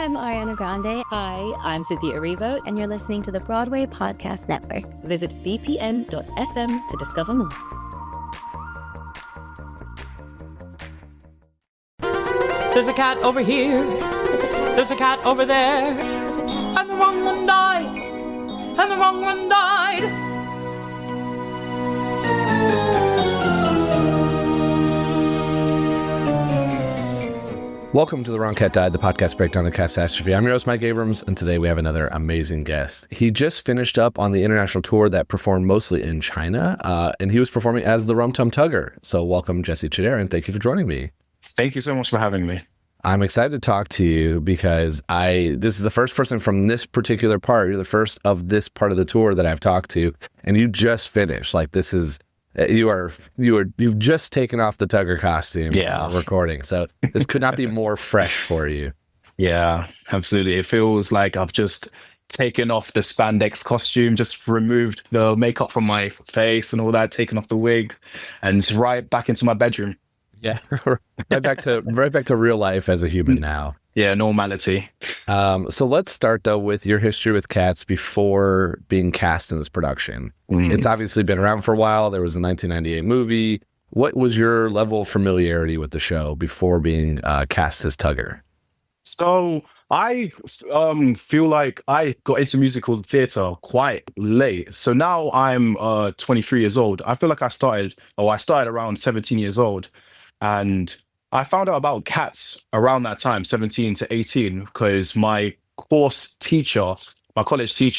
I'm Ariana Grande. Hi, I'm Cynthia Erivo. And you're listening to the Broadway Podcast Network. Visit bpn.fm to discover more. There's a cat over here. There's a cat over there. And the wrong one died. And the wrong one died. Welcome to The Wrong Cat Died, the podcast breakdown of the catastrophe. I'm your host, Mike Abrams, and today we have another amazing guest. He just finished up on the international tour that performed mostly in China, and he was performing as the Rum Tum Tugger. So welcome, Jesse Chidera, and thank you for joining me. Thank you so much for having me. I'm excited to talk to you because this is the first person from this particular part. You're the first of this part of the tour that I've talked to, and you just finished. Like, this is... You've just taken off the Tugger costume. Yeah. Recording. So this could not be more fresh for you. Yeah, absolutely. It feels like I've just taken off the spandex costume, just removed the makeup from my face and all that, taken off the wig, and right back into my bedroom. Yeah. right back to real life as a human now. Yeah, normality. So let's start, though, with your history with Cats before being cast in this production. It's obviously been around for a while. There was a 1998 movie. What was your level of familiarity with the show before being cast as Tugger? So I feel like I got into musical theatre quite late. So now I'm 23 years old. I feel like I started around 17 years old. And I found out about Cats around that time, 17 to 18, because my college teacher,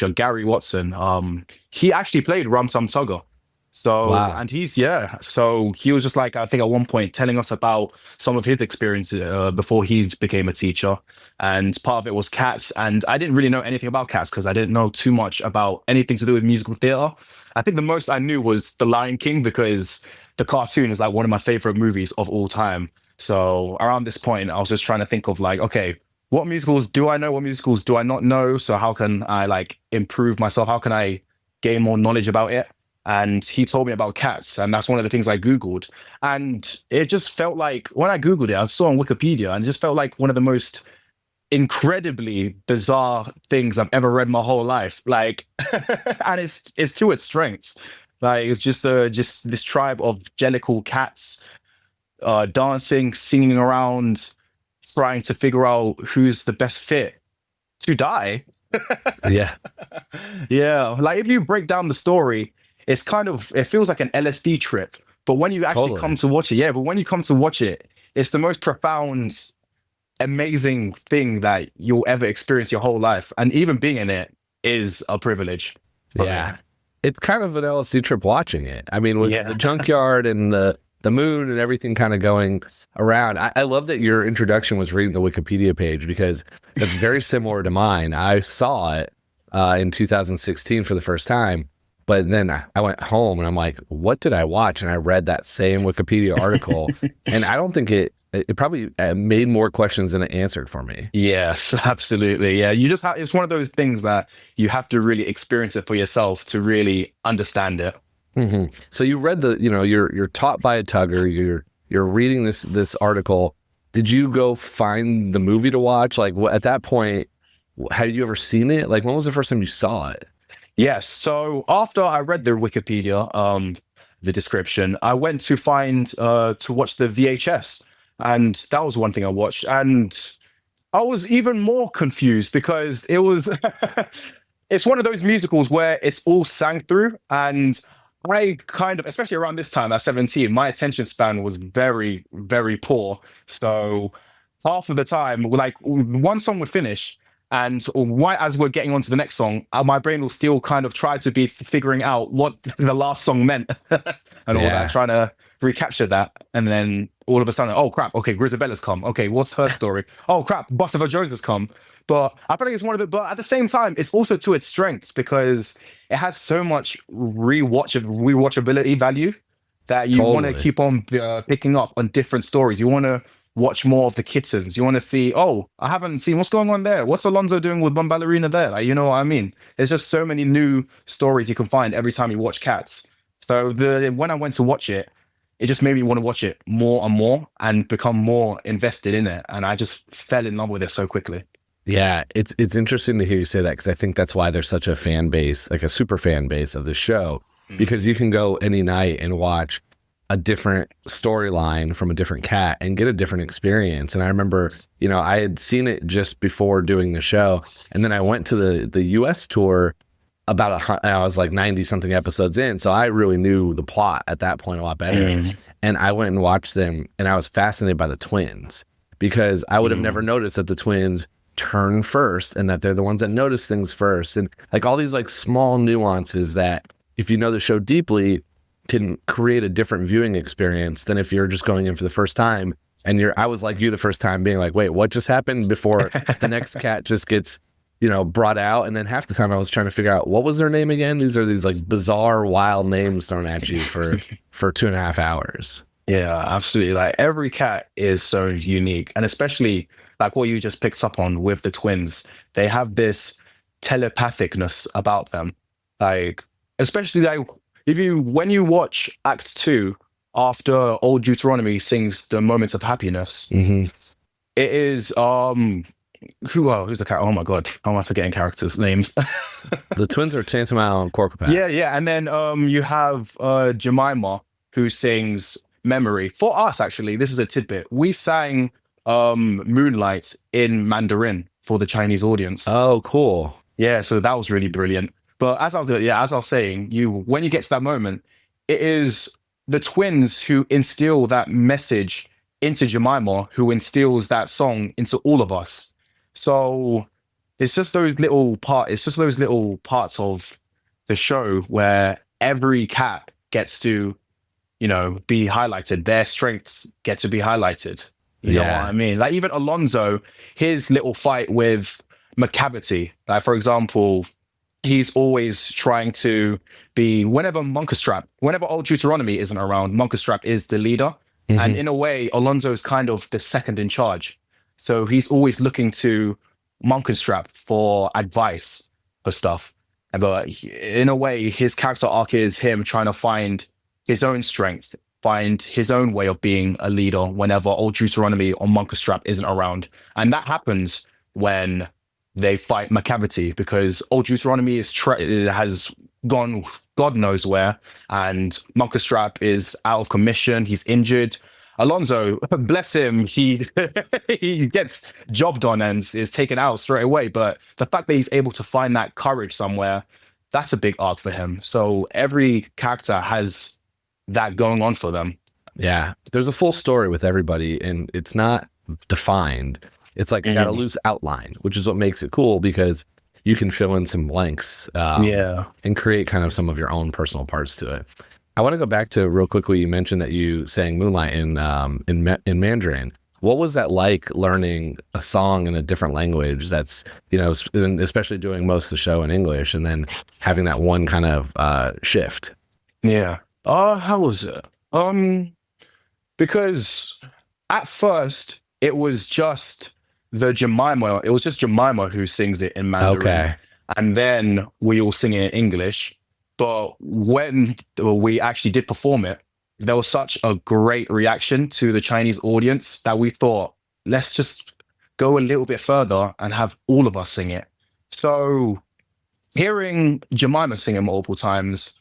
Gary Watson, he actually played Rum Tum Tugger. So, wow. And so he was just like, I think at one point telling us about some of his experiences before he became a teacher. And part of it was Cats. And I didn't really know anything about Cats because I didn't know too much about anything to do with musical theatre. I think the most I knew was The Lion King because the cartoon is like one of my favorite movies of all time. So around this point, I was just trying to think of like, okay, what musicals do I know? What musicals do I not know? So how can I like improve myself? How can I gain more knowledge about it? And he told me about Cats, and that's one of the things I Googled. And it just felt like, when I Googled it, I saw on Wikipedia, and it just felt like one of the most incredibly bizarre things I've ever read my whole life. Like, and it's to its strengths. Like, it's just this tribe of jellicle cats dancing, singing around, trying to figure out who's the best fit to die. Yeah. Yeah. Like, if you break down the story, it feels like an LSD trip. But when you actually come to watch it, it's the most profound, amazing thing that you'll ever experience your whole life. And even being in it is a privilege. Yeah. It's kind of an LSD trip watching it. I mean, with the junkyard and the moon and everything kind of going around. I love that your introduction was reading the Wikipedia page because that's very similar to mine. I saw it in 2016 for the first time, but then I went home and I'm like, what did I watch? And I read that same Wikipedia article, and I don't think it probably made more questions than it answered for me. Yes, absolutely. Yeah, it's one of those things that you have to really experience it for yourself to really understand it. Mm-hmm. So you read you're taught by a Tugger. You're reading this article. Did you go find the movie to watch? Like, at that point, had you ever seen it? Like, when was the first time you saw it? Yes. So after I read the Wikipedia, the description, I went to watch the VHS, and that was one thing I watched, and I was even more confused because it was it's one of those musicals where it's all sang through, and I kind of, especially around this time at 17, my attention span was very, very poor. So half of the time, like, one song would finish, and right as we're getting on to the next song, my brain will still kind of try to be figuring out what the last song meant and all that, trying to recapture that. And then all of a sudden, oh crap, okay, Grisabella's come. Okay, what's her story? Oh crap, Bustopher Jones has come. But I feel like it's one of it, but at the same time, it's also to its strengths because it has so much rewatchability value that you want to keep on picking up on different stories. You want to watch more of the kittens. You want to see, oh, I haven't seen what's going on there. What's Alonzo doing with one ballerina there? Like, you know what I mean? There's just so many new stories you can find every time you watch Cats. So when I went to watch it, it just made me want to watch it more and more and become more invested in it. And I just fell in love with it so quickly. Yeah, it's interesting to hear you say that, because I think that's why there's such a fan base, like a super fan base of the show, because you can go any night and watch a different storyline from a different cat and get a different experience. And I remember, I had seen it just before doing the show, and then I went to the US tour I was like 90 something episodes in, so I really knew the plot at that point a lot better. And I went and watched them, and I was fascinated by the twins, because I would have never noticed that the twins turn first and that they're the ones that notice things first, and like all these like small nuances that, if you know the show deeply, can create a different viewing experience than if you're just going in for the first time and I was like you the first time, being like, wait, what just happened, before the next cat just gets brought out. And then half the time I was trying to figure out, what was their name again? These are these like bizarre, wild names thrown at you for 2.5 hours. Yeah, absolutely. Like every cat is so unique. And especially like what you just picked up on with the twins, they have this telepathicness about them. Like, especially like when you watch Act 2, after Old Deuteronomy sings the Moments of Happiness, it is who's the cat? Oh my god, how am I forgetting characters' names? The twins are Tantamile and Corcopat. Yeah. And then you have Jemima, who sings Memory. For us, actually, this is a tidbit. We sang Moonlight in Mandarin for the Chinese audience. Oh, cool. Yeah, so that was really brilliant. But as I was saying, when you get to that moment, it is the twins who instill that message into Jemima, who instills that song into all of us. So it's just those little parts of the show where every cat gets to, be highlighted. Their strengths get to be highlighted. You know what I mean? Like even Alonzo, his little fight with McCavity, like for example, he's always trying to be, whenever Old Deuteronomy isn't around, Monkestrap is the leader. And in a way, Alonzo is kind of the second in charge. So he's always looking to Monkestrap for advice for stuff. But in a way, his character arc is him trying to find his own strength, find his own way of being a leader whenever Old Deuteronomy or Monkestrap isn't around. And that happens when they fight McCavity, because Old Deuteronomy has gone God knows where, and Monkestrap is out of commission. He's injured. Alonzo, bless him, he gets jobbed on and is taken out straight away. But the fact that he's able to find that courage somewhere, that's a big arc for him. So every character has that going on for them. Yeah, there's a full story with everybody, and it's not defined. It's like you got a loose outline, which is what makes it cool, because you can fill in some blanks and create kind of some of your own personal parts to it. I want to go back to real quickly. You mentioned that you sang Moonlight in Mandarin. What was that like, learning a song in a different language that's, especially doing most of the show in English, and then having that one kind of shift? Yeah. How was it? Because at first it was just Jemima who sings it in Mandarin. Okay. And then we all sing it in English. But when we actually did perform it, there was such a great reaction to the Chinese audience that we thought, let's just go a little bit further and have all of us sing it. So hearing Jemima sing it multiple times,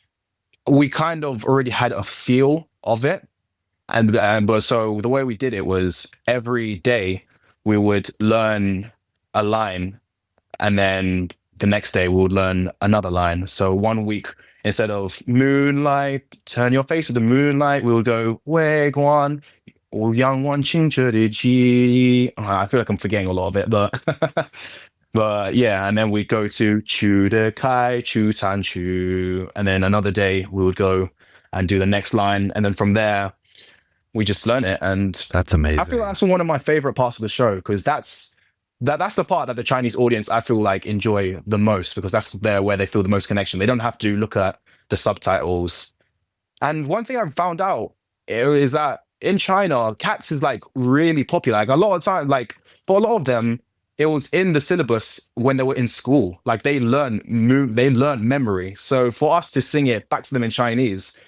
we kind of already had a feel of it. But so the way we did it was every day we would learn a line, and then the next day we would learn another line. So one week, instead of Moonlight, turn your face to the moonlight, we'll go Wei Guan, Yang Wan Qing Zhe Ji. I feel like I'm forgetting a lot of it, but yeah, and then we go to Chu De Kai, Chu Tan Chu, and then another day we would go and do the next line, and then from there we just learn it. And that's amazing. I feel like that's one of my favorite parts of the show, because that's the part that the Chinese audience, I feel like, enjoy the most, because that's where they feel the most connection. They don't have to look at the subtitles. And one thing I've found out is that in China, cats is like really popular. Like a lot of time, like for a lot of them, it was in the syllabus when they were in school. Like they learn memory. So for us to sing it back to them in Chinese,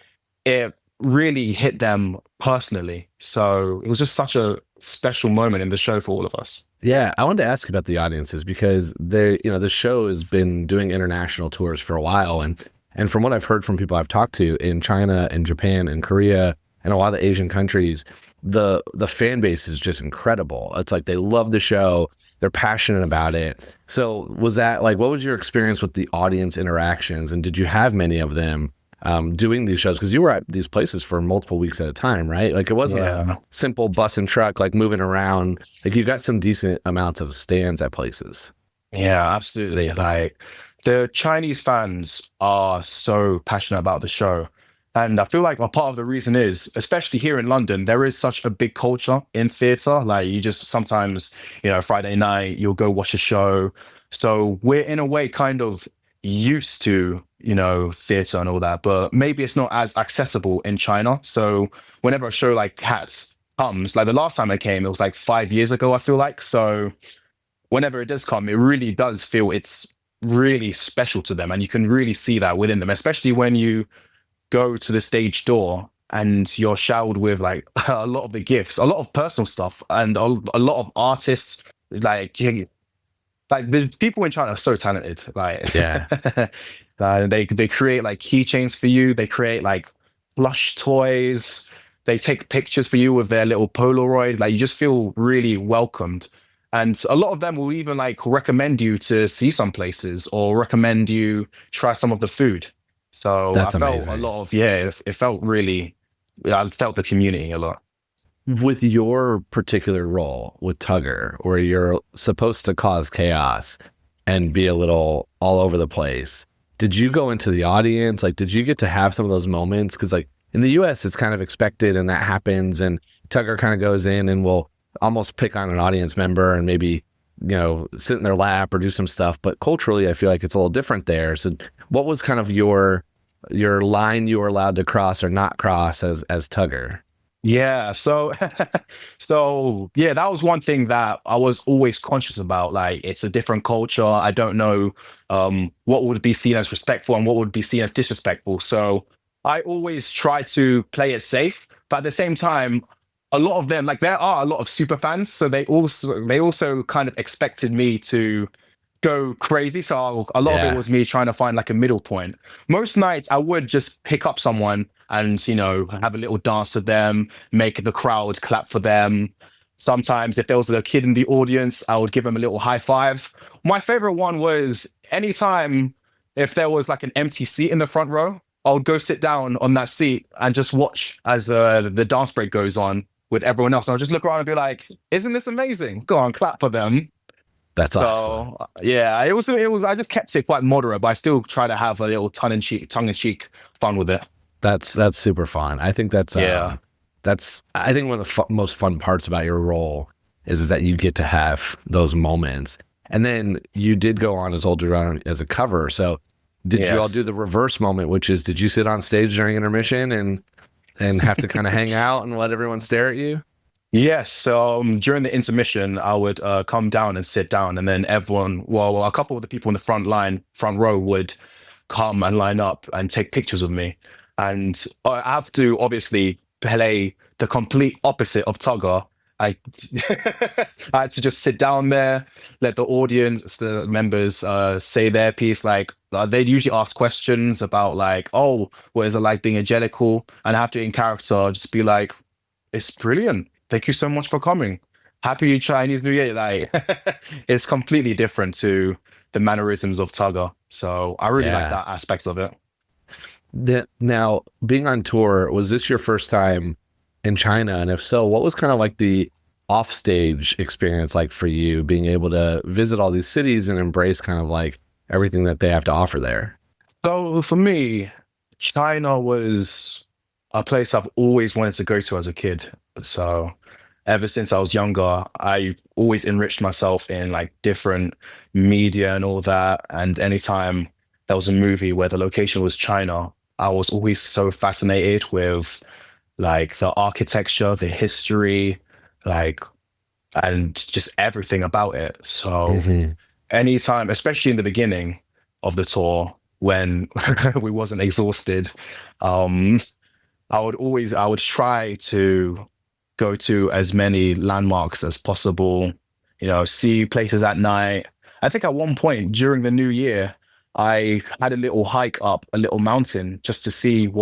it really hit them personally. So it was just such a special moment in the show for all of us. Yeah, I wanted to ask about the audiences because the show has been doing international tours for a while, and from what I've heard from people I've talked to in China and Japan and Korea and a lot of the Asian countries, the fan base is just incredible. It's like they love the show, they're passionate about it. So was that like, what was your experience with the audience interactions, and did you have many of them doing these shows? Because you were at these places for multiple weeks at a time, right? Like it wasn't a simple bus and truck, like moving around. Like you got some decent amounts of stands at places. Yeah, absolutely. Like the Chinese fans are so passionate about the show. And I feel like a part of the reason is, especially here in London, there is such a big culture in theatre. Like you just sometimes, Friday night, you'll go watch a show. So we're in a way kind of used to, theatre and all that, but maybe it's not as accessible in China. So whenever a show like Cats comes, like the last time it came, it was like 5 years ago, I feel like. So whenever it does come, it really does feel it's really special to them. And you can really see that within them, especially when you go to the stage door and you're showered with like a lot of the gifts, a lot of personal stuff, and a lot of artists. Like the people in China are so talented. Like, Yeah. They create like keychains for you. They create like plush toys. They take pictures for you with their little Polaroid. Like you just feel really welcomed. And a lot of them will even like recommend you to see some places or recommend you try some of the food. So That's I felt amazing. a lot of, it felt really, I felt the community a lot. With your particular role with Tugger, where you're supposed to cause chaos and be a little all over the place, did you go into the audience? Like, did you get to have some of those moments? Because like in the US, it's kind of expected and that happens. And Tugger kind of goes in and will almost pick on an audience member and maybe, sit in their lap or do some stuff. But culturally, I feel like it's a little different there. So what was kind of your line you were allowed to cross or not cross as Tugger? Yeah. So, that was one thing that I was always conscious about. Like, it's a different culture. I don't know what would be seen as respectful and what would be seen as disrespectful. So I always try to play it safe, but at the same time, a lot of them, like there are a lot of super fans, so they also kind of expected me to go crazy. So a lot of it was me trying to find like a middle point. Most nights I would just pick up someone and, have a little dance with them, make the crowd clap for them. Sometimes if there was a kid in the audience, I would give them a little high five. My favorite one was anytime if there was like an empty seat in the front row, I would go sit down on that seat and just watch as the dance break goes on with everyone else. And I'll just look around and be like, isn't this amazing? Go on, clap for them. That's awesome. Yeah, it was. I just kept it quite moderate, but I still try to have a little tongue-in-cheek fun with it. That's super fun. I think that's I think one of the most fun parts about your role is that you get to have those moments. And then you did go on as Older Brown as a cover. So did you all do the reverse moment, which is, did you sit on stage during intermission and have to kind of hang out and let everyone stare at you? Yes. So during the intermission, I would come down and sit down, and then everyone, a couple of the people in the front row would come and line up and take pictures of me. And I have to obviously play the complete opposite of Tugger. I had to just sit down there, let the audience, the members say their piece. Like they'd usually ask questions about like, oh, what is it like being a Jellicle? And I have to, in character, just be like, it's brilliant. Thank you so much for coming. Happy Chinese New Year. Like it's completely different to the mannerisms of Tugger. So I really like that aspect of it. Now, being on tour, was this your first time in China? And if so, what was kind of like the offstage experience like for you, being able to visit all these cities and embrace kind of like everything that they have to offer there? So for me, China was a place I've always wanted to go to as a kid. So ever since I was younger, I always enriched myself in like different media and all that. And anytime there was a movie where the location was China, I was always so fascinated with like the architecture, the history, like, and just everything about it. So anytime, especially in the beginning of the tour, when we wasn't exhausted, I would try to go to as many landmarks as possible, see places at night. I think at one point during the new year, I had a little hike up a little mountain just to see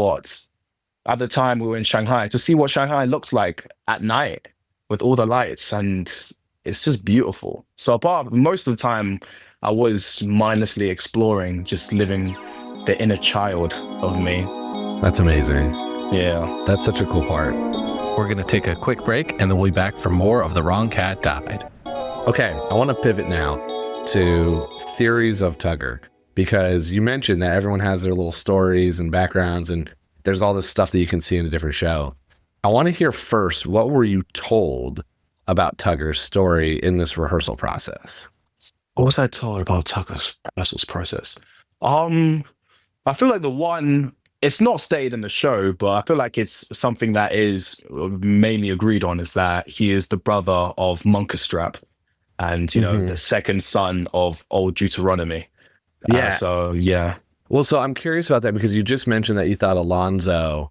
at the time we were in Shanghai, to see what Shanghai looks like at night with all the lights. And it's just beautiful. So most of the time, I was mindlessly exploring, just living the inner child of me. That's amazing. Yeah. That's such a cool part. We're going to take a quick break, and then we'll be back for more of The Wrong Cat Died. Okay, I want to pivot now to theories of Tugger, because you mentioned that everyone has their little stories and backgrounds, and there's all this stuff that you can see in a different show. I want to hear first, what were you told about Tugger's story in this rehearsal process? What was I told about Tugger's rehearsal process? I feel like it's not stated in the show, but I feel like it's something that is mainly agreed on, is that he is the brother of Monkestrap and, the second son of old Deuteronomy. Yeah. Well, so I'm curious about that, because you just mentioned that you thought Alonzo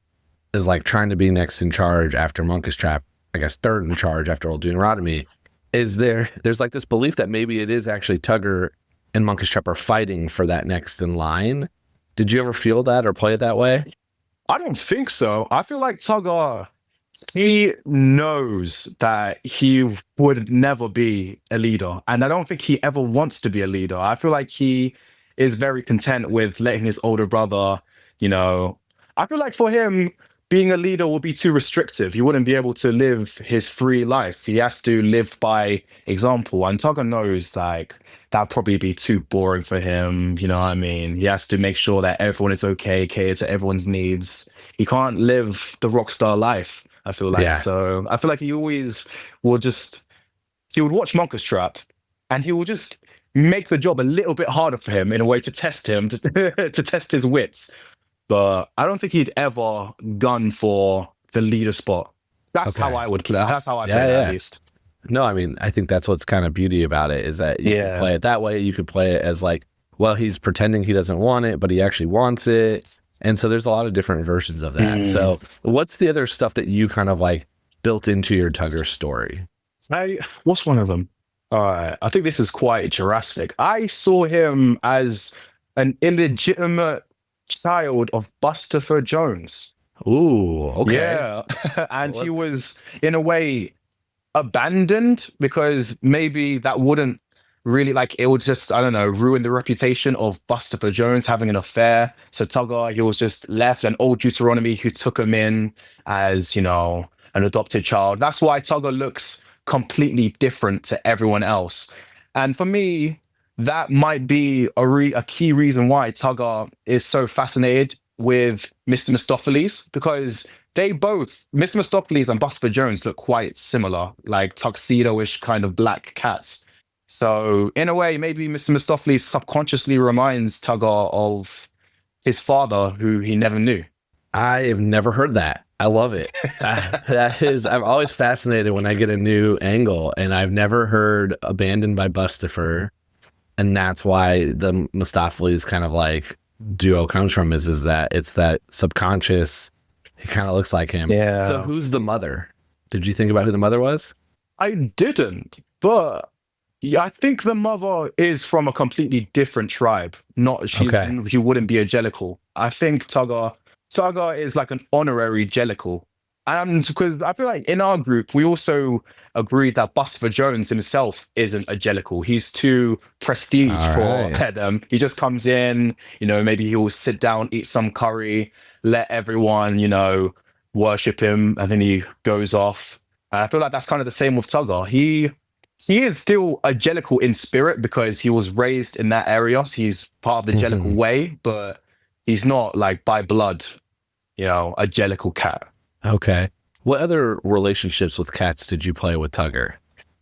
is like trying to be next in charge after Monkestrap, I guess third in charge after old Deuteronomy. There's like this belief that maybe it is actually Tugger and Monkestrap are fighting for that next in line. Did you ever feel that or play it that way? I don't think so. I feel like Tugger, he knows that he would never be a leader. And I don't think he ever wants to be a leader. I feel like he is very content with letting his older brother, I feel like for him, being a leader will be too restrictive. He wouldn't be able to live his free life. He has to live by example. And Tugger knows that'd probably be too boring for him. You know what I mean? He has to make sure that everyone is okay, cater to everyone's needs. He can't live the rock star life, I feel like. Yeah. So I feel like he always he would watch Monkestrap and he will just make the job a little bit harder for him in a way to test him, to test his wits. But I don't think he'd ever gun for the leader spot. That's how I would play. That's how I play it, at least. No, I mean, I think that's what's kind of beauty about it, is that you can play it that way. You could play it as like, well, he's pretending he doesn't want it, but he actually wants it. And so there's a lot of different versions of that. So what's the other stuff that you kind of like built into your Tugger story? What's one of them? I think this is quite drastic. I saw him as an illegitimate child of Bustopher Jones. Ooh, okay. Yeah. And he was, in a way, abandoned, because maybe that wouldn't really, it would just, I don't know, ruin the reputation of Bustopher Jones having an affair. So Tugger, he was just left, and old Deuteronomy who took him in as, an adopted child. That's why Tugger looks completely different to everyone else. And for me, that might be a key reason why Tugger is so fascinated with Mr. Mistopheles, because Mr. Mistopheles and Bustopher Jones look quite similar, like tuxedo-ish kind of black cats. So in a way, maybe Mr. Mistopheles subconsciously reminds Tugger of his father, who he never knew. I have never heard that. I love it. I'm always fascinated when I get a new angle, and I've never heard abandoned by Bustopher. And that's why the Mistopheles kind of like duo comes from, is that it's that subconscious, it kind of looks like him. Yeah. So who's the mother? Did you think about who the mother was? I didn't, but I think the mother is from a completely different tribe. She wouldn't be a Jellicle. I think Tugger is like an honorary Jellicle. And because I feel like in our group, we also agreed that Bustopher Jones himself isn't a Jellicle. He's too prestige for Hedham. He just comes in, maybe he will sit down, eat some curry, let everyone, worship him, and then he goes off. And I feel like that's kind of the same with Tugger. He is still a Jellicle in spirit, because he was raised in that area. So he's part of the Jellicle way, but he's not like by blood, a Jellicle cat. Okay. What other relationships with cats did you play with Tugger?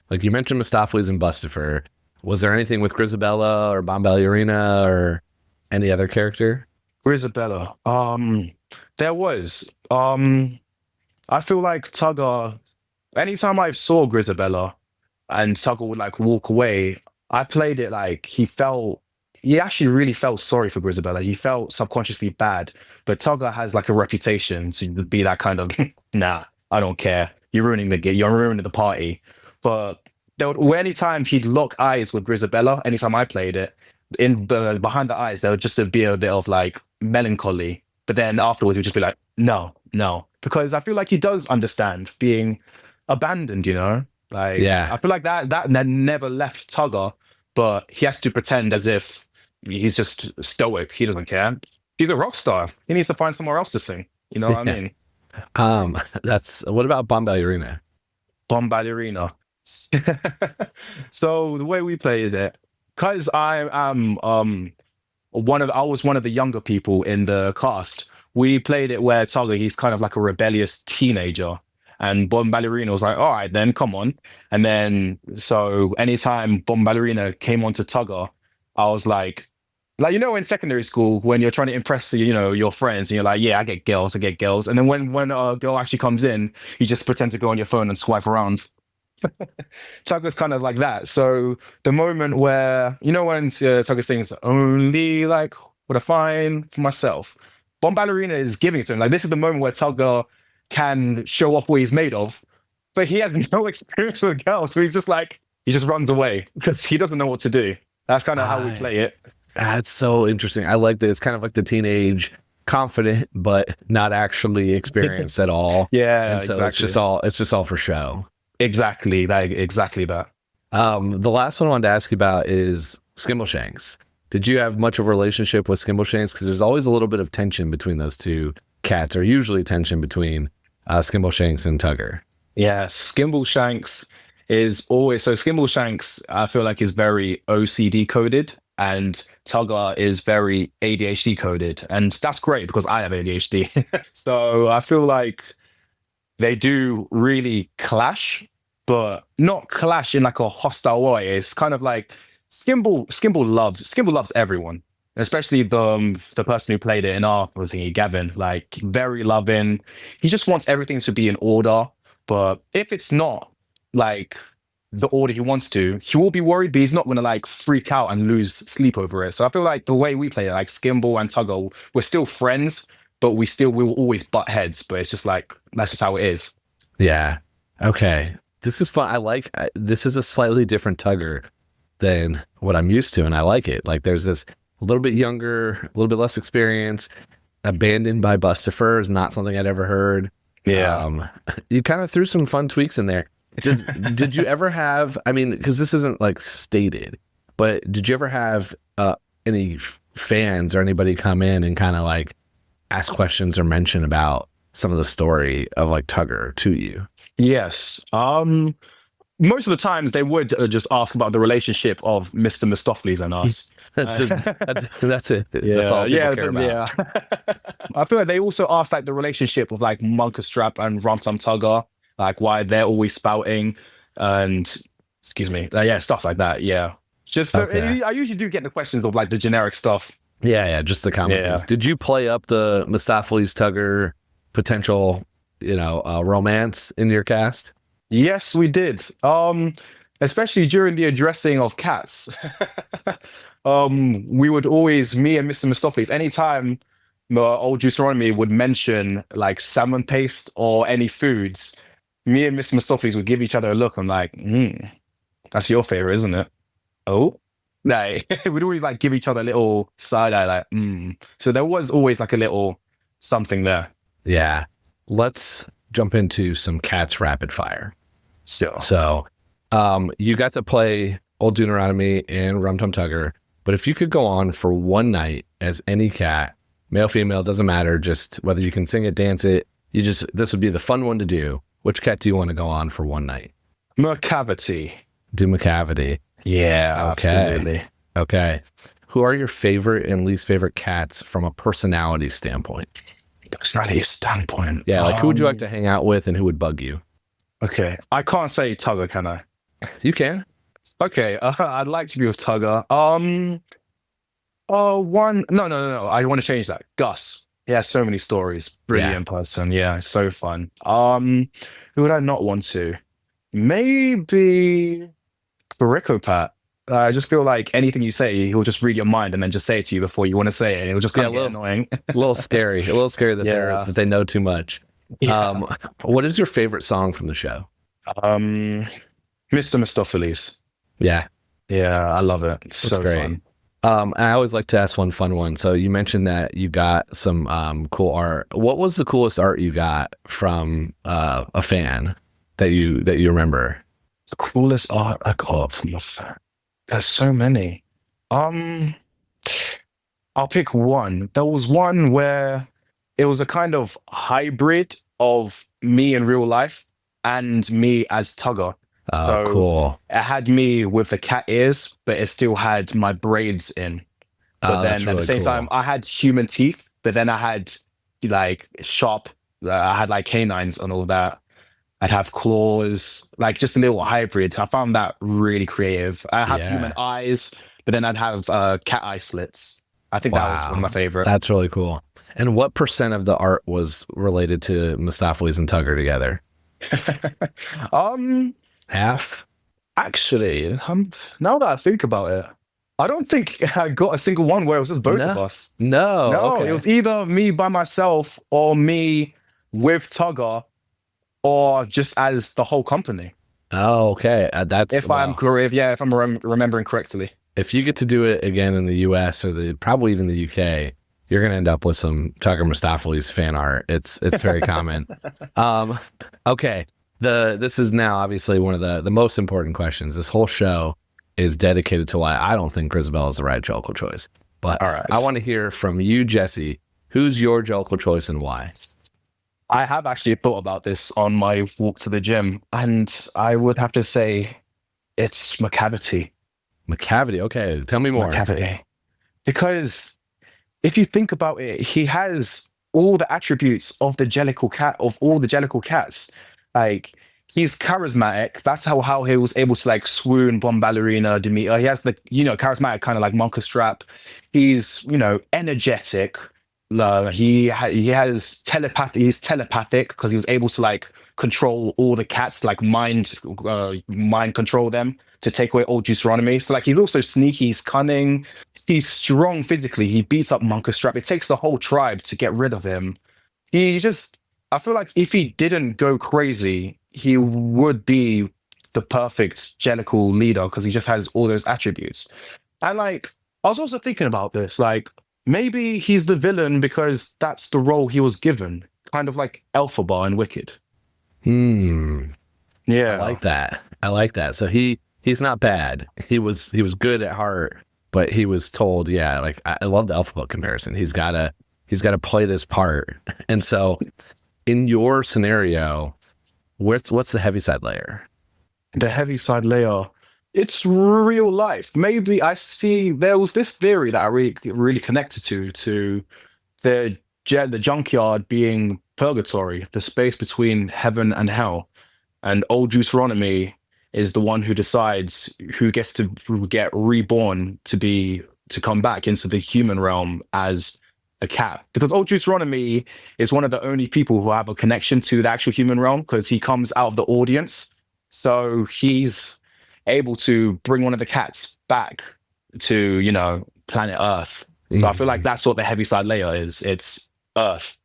Like you mentioned Mistopheles and Bustopher. Was there anything with Grisabella or Bombalurina or any other character? Grisabella. There was. I feel like Tugger, anytime I saw Grisabella and Tugger would like walk away, I played it like he actually really felt sorry for Grisabella. He felt subconsciously bad. But Tugger has like a reputation to be that kind of, nah, I don't care. you're ruining the game, you're ruining the party. But anytime he'd lock eyes with Grisabella, anytime I played it, behind the eyes, there would just be a bit of like melancholy. But then afterwards, he'd just be like, no, no. Because I feel like he does understand being abandoned, you know? Like, Yeah. I feel like that never left Tugger, but he has to pretend as if he's just stoic. He doesn't care. He's a rock star. He needs to find somewhere else to sing. You know what I mean? What about Bombalurina? Bombalurina. So the way we played it, because I was one of the younger people in the cast. We played it where Tugger, he's kind of like a rebellious teenager. And Bombalurina was like, all right, then come on. And then, so anytime Bombalurina came onto Tugger, I was like, you know, in secondary school, when you're trying to impress, you know, your friends, and you're like, yeah, I get girls. And then when a girl actually comes in, you just pretend to go on your phone and swipe around. Tugger's kind of like that. So the moment where, you know, when Tugger sings, only like what I find for myself, Bombalurina is giving it to him. Like, this is the moment where Tugger can show off what he's made of, but he has no experience with girls. So he's just like, he just runs away because he doesn't know what to do. That's kind of how we play it. That's so interesting. I like that. It's kind of like the teenage confident, but not actually experienced at all. Yeah, and so exactly. it's just all for show. Exactly that. The last one I wanted to ask you about is Skimbleshanks. Did you have much of a relationship with Skimbleshanks? Because there's always a little bit of tension between those two cats, or usually tension between Skimbleshanks and Tugger. Yeah, Skimbleshanks is always, so Skimbleshanks, I feel like, is very OCD coded, and Tugger is very ADHD coded. And that's great because I have ADHD. So I feel like they do really clash, but not clash in like a hostile way. It's kind of like Skimble loves everyone, especially the person who played it in our thingy, Gavin. Like, very loving. He just wants everything to be in order. But if it's not like the order he wants to, he will be worried, but he's not gonna like freak out and lose sleep over it. So I feel like the way we play it, like Skimble and Tugger, we're still friends, but we will always butt heads. But it's just like, that's just how it is. Yeah. Okay. This is fun. This is a slightly different Tugger than what I'm used to, and I like it. Like, there's this a little bit younger, a little bit less experience. Abandoned by Bustopher is not something I'd ever heard. Yeah. You kind of threw some fun tweaks in there. Did you ever have, I mean, because this isn't like stated, but did you ever have any fans or anybody come in and kind of like ask questions or mention about some of the story of like Tugger to you? Yes. Most of the times they would just ask about the relationship of Mr. Mistopheles and us. That's it. Yeah, that's all people care about. Yeah. I feel like they also asked like the relationship of like Monkerstrap and Rum Tum Tugger, like why they're always spouting and stuff like that. Yeah. Just Okay. I usually do get the questions of like the generic stuff. Yeah, just the common things. Did you play up the Mistopheles Tugger potential, romance in your cast? Yes, we did. Especially during the addressing of cats. We would always, me and Mr. Mistopheles, anytime old Deuteronomy would mention like salmon paste or any foods, me and Mr. Mistopheles would give each other a look. I'm like, that's your favorite, isn't it? Oh, no. We'd always like give each other a little side eye, like, So there was always like a little something there. Yeah. Let's jump into some cats rapid fire. So, you got to play Old Deuteronomy and Rum Tum Tugger, but if you could go on for one night as any cat, male, female, doesn't matter, just whether you can sing it, dance it, this would be the fun one to do. Which cat do you want to go on for one night? Macavity. Do Macavity. Yeah, okay. Absolutely. Okay. Who are your favorite and least favorite cats from a personality standpoint? Personality standpoint. Yeah, like who would you like to hang out with and who would bug you? Okay, I can't say Tugger, can I? You can. Okay, I'd like to be with Tugger. No. I want to change that. Gus. He has so many stories. Brilliant person. Yeah, so fun. Who would I not want to? Maybe Ricopat. I just feel like anything you say, he'll just read your mind and then just say it to you before you want to say it. And it'll just kind of get annoying. A little scary. A little scary that they know too much. Yeah. What is your favorite song from the show? Mr. Mistopheles. Yeah, Yeah, I love it. It's that's so great. fun. And I always like to ask one fun one. So you mentioned that you got some cool art. What was the coolest art you got from a fan that you remember? The coolest art I got from a fan. There's so many. I'll pick one. There was one where it was a kind of hybrid of me in real life and me as Tugger. Oh, So cool. it had me with the cat ears, but it still had my braids in. But That's then at the really same cool. time, I had human teeth, but then I had like sharp, I had like canines and all that. I'd have claws, like just a little hybrid. I found that really creative. I have Yeah. human eyes, but then I'd have cat eye slits. I think that was one of my favorite. That's really cool. And what percent of the art was related to Mistopheles and Tugger together? Half? Actually, now that I think about it, I don't think I got a single one where it was just both of us. No. No, Okay. it was either me by myself or me with Tugger or just as the whole company. Oh, okay. That's If I'm remembering correctly. if you get to do it again in the US or probably even the UK, you're gonna end up with some Tugger Mistopheles fan art. It's very common. Okay. This is now obviously one of the most important questions. This whole show is dedicated to why I don't think Grisabella is the right Jokel choice. But All right. I want to hear from you, Jesse. Who's your Jokel choice and why? I have actually thought about this on my walk to the gym, and I would have to say it's McCavity. McCavity. Okay, tell me more. McCavity. Because if you think about it, he has all the attributes of the Jellicle cat, of all the Jellicle cats. Like, he's charismatic. That's how he was able to like swoon Bomb Ballerina, Demeter. He has the, charismatic kind of like Monka Strap. He's, energetic. He has telepathy. He's telepathic because he was able to like control all the cats, like mind control them to take away old Deuteronomy. So like he's also sneaky, he's cunning, he's strong physically. He beats up Monka Strap. It takes the whole tribe to get rid of him. I feel like if he didn't go crazy, he would be the perfect Jellicle leader because he just has all those attributes. And like, I was also thinking about this, like, maybe he's the villain because that's the role he was given, kind of like Elphaba in Wicked. Yeah, I like that. So he's not bad. He was good at heart, but he was told, yeah, like I love the Elphaba comparison. He's gotta play this part. And so in your scenario, what's the heaviside layer? The heaviside layer. It's real life. Maybe there was this theory that I really connected to the junkyard being purgatory, the space between heaven and hell. And old Deuteronomy is the one who decides who gets to get reborn to come back into the human realm as a cat. Because old Deuteronomy is one of the only people who have a connection to the actual human realm because he comes out of the audience. So he's able to bring one of the cats back to, planet Earth. So I feel like that's what the heaviside layer is. It's Earth.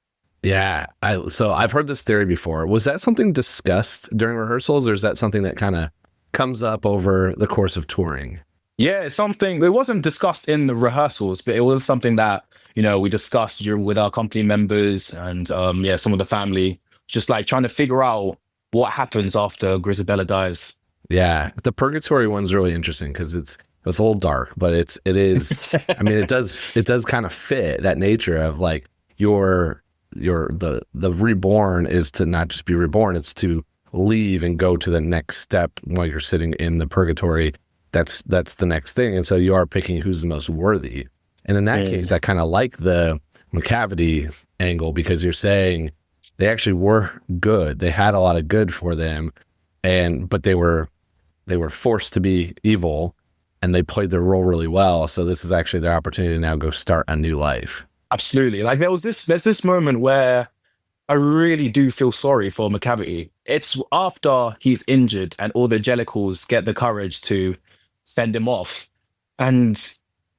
Yeah. So I've heard this theory before. Was that something discussed during rehearsals, or is that something that kind of comes up over the course of touring? Yeah, it's something. It wasn't discussed in the rehearsals, but it was something that, we discussed with our company members and, some of the family, just like trying to figure out what happens after Grisabella dies. Yeah, the purgatory one's really interesting because it's a little dark, but it is. I mean, it does kind of fit that nature of like the reborn is to not just be reborn; it's to leave and go to the next step while you're sitting in the purgatory. That's the next thing, and so you are picking who's the most worthy. And in that case, I kind of like the McCavity angle because you're saying they actually were good. They had a lot of good for them, but they were forced to be evil, and they played their role really well. So this is actually their opportunity to now go start a new life. Absolutely. Like there's this moment where I really do feel sorry for McCavity. It's after he's injured and all the Jellicles get the courage to send him off. And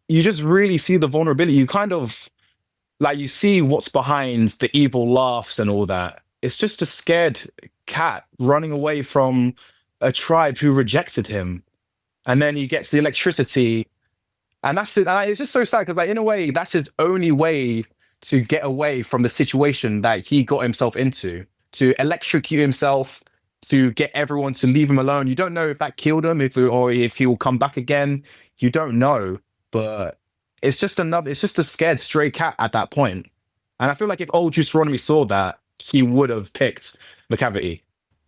you just really see the vulnerability. You kind of like, you see what's behind the evil laughs and all that. it's just a scared cat running away from a tribe who rejected him. And then he gets the electricity. And that's it. And it's just so sad because, like, in a way, that's his only way to get away from the situation that he got himself into, to electrocute himself, to get everyone to leave him alone. You don't know if that killed him, or if he will come back again. You don't know. But it's just a scared stray cat at that point. And I feel like if old Deuteronomy saw that, he would have picked McCavity.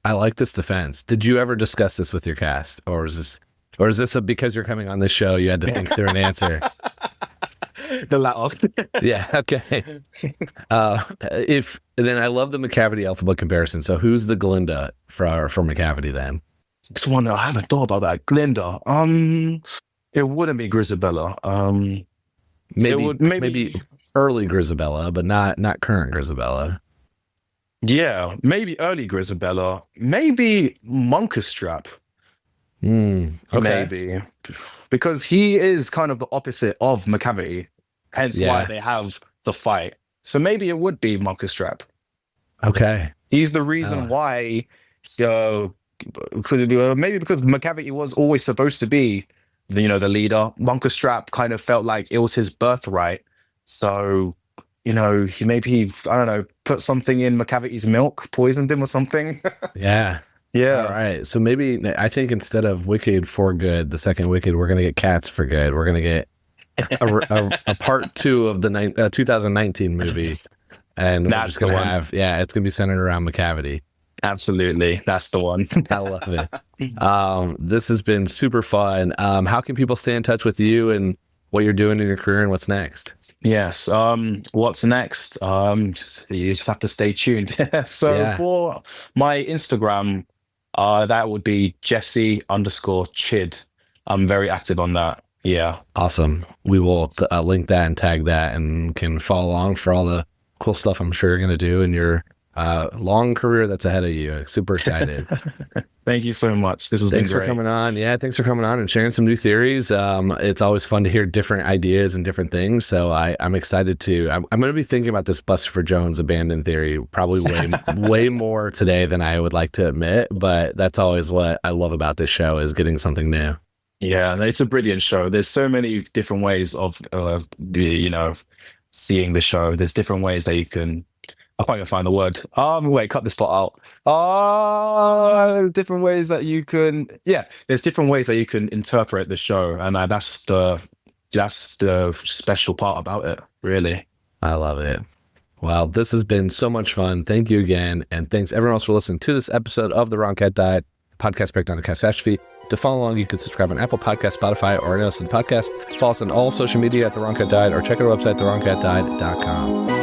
I like this defense. Did you ever discuss this with your cast, or is this because you're coming on this show, you had to think through an answer? The latter. Yeah. Okay. Then I love the McCavity alphabet comparison. So who's the Glinda for McCavity then? This one, I haven't thought about that. Glinda. It wouldn't be Grisabella. Maybe early Grisabella, but not current Grisabella. Yeah, maybe early Grisabella. Maybe Monkerstrap. Okay. Maybe. Because he is kind of the opposite of McCavity. Hence why they have the fight. So maybe it would be Monkerstrap. Okay. He's the reason why, because McCavity was always supposed to be the leader. Monkerstrap kind of felt like it was his birthright. So, he maybe, I don't know, put something in McCavity's milk, poisoned him or something. Yeah. Yeah. All right. So maybe I think instead of Wicked for good, the second Wicked, we're going to get Cats for good. We're going to get a part 2 of the 2019 movie. And we're just going to have, it's going to be centered around McCavity. Absolutely. That's the one. I love it. This has been super fun. How can people stay in touch with you and what you're doing in your career and what's next? Yes. What's next? You just have to stay tuned. For my Instagram, that would be Jesse_Chid. I'm very active on that. Yeah. Awesome. We will link that and tag that, and can follow along for all the cool stuff I'm sure you're going to do in your long career that's ahead of you. Super excited. Thank you so much. This has been great. Thanks for coming on. Yeah, thanks for coming on and sharing some new theories. It's always fun to hear different ideas and different things. So I'm excited to. I'm going to be thinking about this Bustopher Jones abandoned theory probably way more today than I would like to admit. But that's always what I love about this show, is getting something new. Yeah, it's a brilliant show. There's so many different ways of seeing the show. There's different ways that you can. I can't even find the word. Wait, cut this part out. Different ways that you can. Yeah, there's different ways that you can interpret the show, and that's the special part about it. Really, I love it. Well, this has been so much fun. Thank you again, and thanks everyone else for listening to this episode of The Wrong Cat Died, podcast breakdown of the catastrophe. To follow along, you can subscribe on Apple Podcasts, Spotify, or anywhere else in the podcast. Follow us on all social media at The Wrong Cat Died, or check out our website, thewrongcatdied.com.